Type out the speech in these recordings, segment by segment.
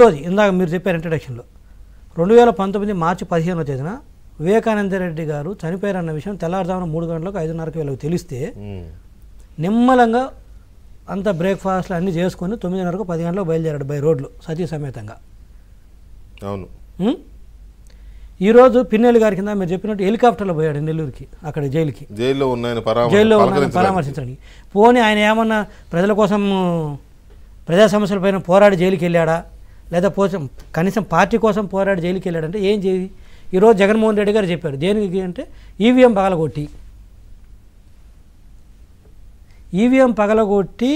రోజు ఇందాక మీరు చెప్పారు ఇంట్రడక్షన్లో 2019 మార్చి 15వ తేదీన వివేకానంద రెడ్డి గారు చనిపోయారన్న విషయం తెల్లారుజామున 3 గంటలకు 5:30కి వీళ్ళకి తెలిస్తే నిమ్మలంగా అంత బ్రేక్ఫాస్ట్లు అన్నీ చేసుకొని 9:30కు 10 గంటలకు బయలుదేరాడు బై రోడ్లు సతీ సమేతంగా. అవును. ఈరోజు పిన్నెల్లి గారి కింద మీరు చెప్పినట్టు హెలికాప్టర్లో పోయాడు నెల్లూరుకి, అక్కడ జైల్లో ఉన్నాయని పరామర్శించడానికి. పోనీ ఆయన ఏమన్నా ప్రజల కోసం ప్రజా సమస్యలపైన పోరాడి జైలుకి వెళ్ళాడా, లేదా కనీసం పార్టీ కోసం పోరాడి జైలుకి వెళ్ళాడంటే ఏం చేయి. ఈరోజు జగన్మోహన్ రెడ్డి గారు చెప్పాడు దేనికి అంటే ఈవీఎం పగలగొట్టి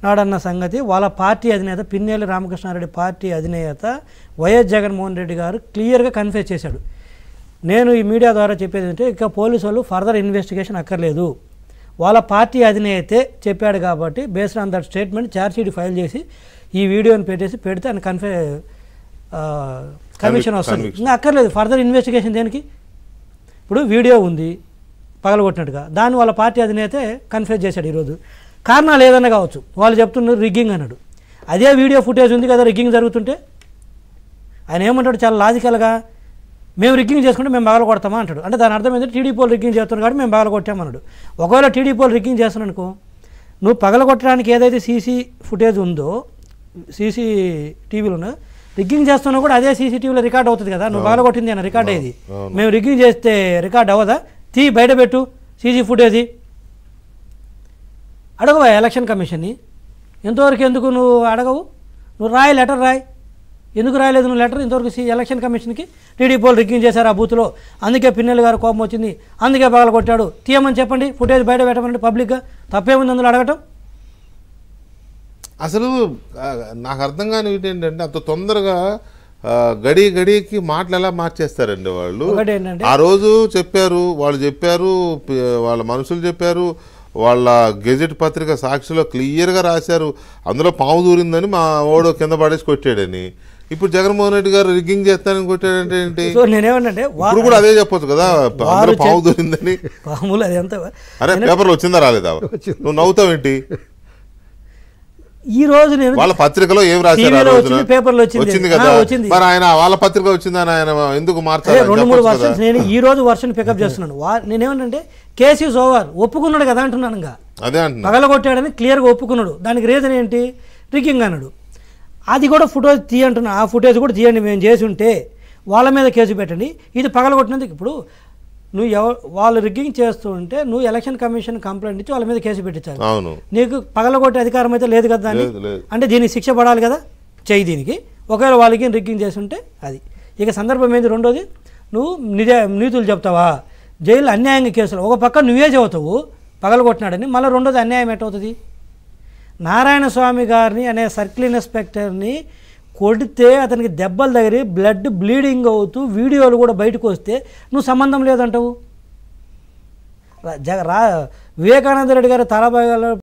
నాడన్న సంగతి వాళ్ళ పార్టీ అధినేత పిన్నెల్లి రామకృష్ణారెడ్డి పార్టీ అధినేత వైఎస్ జగన్మోహన్ రెడ్డి గారు క్లియర్గా కన్ఫెస్ చేశాడు. నేను ఈ మీడియా ద్వారా చెప్పేది అంటే ఇక పోలీసు వాళ్ళు ఫర్దర్ ఇన్వెస్టిగేషన్ అక్కర్లేదు, వాళ్ళ పార్టీ అధినేతే చెప్పాడు కాబట్టి based on that statement charge sheet file చేసి ఈ వీడియోని పెడితే ఆయన కమిషన్ వస్తుంది. ఇంకా అక్కర్లేదు ఫర్దర్ ఇన్వెస్టిగేషన్ దేనికి. ఇప్పుడు వీడియో ఉంది పగలగొట్టినట్టుగా, దాన్ని వాళ్ళ పార్టీ అధినేతే కన్ఫెస్ చేశాడు. ఈరోజు కారణాలు ఏదన్నా కావచ్చు, వాళ్ళు చెప్తున్నారు రిగ్గింగ్ అన్నాడు. అదే వీడియో ఫుటేజ్ ఉంది కదా రిగ్గింగ్ జరుగుతుంటే, ఆయన ఏమంటాడు చాలా లాజికల్గా, మేము రిగ్గింగ్ చేసుకుంటే మేము పగల కొడతామా అంటాడు. అంటే దాని అర్థం ఏంటంటే టీడీపీ వాళ్ళు రిగ్గింగ్ చేస్తున్నారు కాబట్టి మేము పగల కొట్టామన్నాడు. ఒకవేళ టీడీపీ వాళ్ళు రిగ్గింగ్ చేస్తున్నాను అనుకో, నువ్వు పగల కొట్టడానికి ఏదైతే సీసీ ఫుటేజ్ ఉందో టీవీలో రిగ్గింగ్ చేస్తున్నా కూడా అదే సీసీటీవీలో రికార్డ్ అవుతుంది కదా, నువ్వు పగల కొట్టింది అన్న రికార్డ్ అయ్యేది. మేము రిగ్గింగ్ చేస్తే రికార్డ్ అవ్వదా, బయట పెట్టు సీసీ ఫుటేజీ అడగవా ఎలక్షన్ కమిషన్ని. ఎంతవరకు ఎందుకు నువ్వు అడగవు, నువ్వు రాయి లెటర్ రాయి. ఎందుకు రాయలేదు నువ్వు లెటర్ ఇంతవరకు ఎలక్షన్ కమిషన్కి? టీడీపీ వాళ్ళు రిగ్గింగ్ చేశారు ఆ బూత్లో, అందుకే పిన్నెల్లి గారు కోపం వచ్చింది, అందుకే పగల కొట్టాడు, తీయమని చెప్పండి, ఫుటేజ్ బయట పెట్టమని పబ్లిక్గా. తప్పేముంది అందులో అడగటం? అసలు నాకు అర్థం కాని ఏంటంటే అంత తొందరగా గడికి మాటలు ఎలా మార్చేస్తారండి వాళ్ళు. ఆ రోజు చెప్పారు, వాళ్ళు చెప్పారు, వాళ్ళ మనుషులు చెప్పారు, వాళ్ళ గెజెట్ పత్రిక సాక్షిలో క్లియర్గా రాశారు అందులో పాము దూరిందని మా ఓడు కింద పడేసి కొట్టాడని. ఇప్పుడు జగన్మోహన్ రెడ్డి గారు రిగ్గింగ్ చేస్తానని కొట్టాడంటే ఏంటి? నేనేమంటే ఇప్పుడు కూడా అదే చెప్పొచ్చు కదా, అందులో పాము దూరిందని. పాములు అది ఎంత అరే పేపర్లో వచ్చిందా రాలేదా, నువ్వు నవ్వుతావేంటి? ఈ రోజు నేను వాళ్ళ పత్రికలో ఏం రాశారు పేపర్లో వచ్చింది కదా, మరి ఆయన వాళ్ళ పత్రిక వచ్చిందని ఆయన ఎందుకు మార్చారు? 2-3 వర్షన్స్ నేను ఈ రోజు వర్షన్ పికప్ చేస్తున్నాను. నేనేమంటే కేసు ఈజ్ ఓవర్, ఒప్పుకున్నాడు కదా అంటున్నాను. ఇంకా అదే అంటున్నా, పగలగొట్టాడని క్లియర్గా ఒప్పుకున్నాడు. దానికి రీజన్ ఏంటి? రిగ్గింగ్ అన్నాడు. అది కూడా ఫుటేజ్ తీయంటున్నా, ఆ ఫుటేజ్ కూడా తీయండి, మేము చేసి ఉంటే వాళ్ళ మీద కేసు పెట్టండి. ఇది పగలగొట్టినందుకు ఇప్పుడు నువ్వు వాళ్ళు రిగ్గింగ్ చేస్తూ ఉంటే నువ్వు ఎలక్షన్ కమిషన్ కంప్లైంట్ ఇచ్చి వాళ్ళ మీద కేసు పెట్టించాలి. నీకు పగలగొట్టే అధికారం అయితే లేదు కదా దాన్ని, అంటే దీనికి శిక్ష పడాలి కదా, చెయ్యి దీనికి. ఒకవేళ వాళ్ళకి రిగ్గింగ్ చేస్తుంటే అది. ఇక సందర్భం ఏంది? రెండోది, నువ్వు నీతులు చెప్తావా జైల్లో అన్యాయంగా కేసులు. ఒక పక్క నువ్వే చెబుతావు పగలగొట్టినాడని, మళ్ళీ రెండోది అన్యాయం ఎట్టవుతుంది? నారాయణ స్వామి గారిని అనే సర్కిల్ ఇన్స్పెక్టర్ని కొడితే అతనికి దెబ్బలు తగిలి బ్లడ్ బ్లీడింగ్ అవుతూ వీడియోలు కూడా బయటకు వస్తే నువ్వు సంబంధం లేదంటావు. వివేకానంద రెడ్డి గారు తలబాగా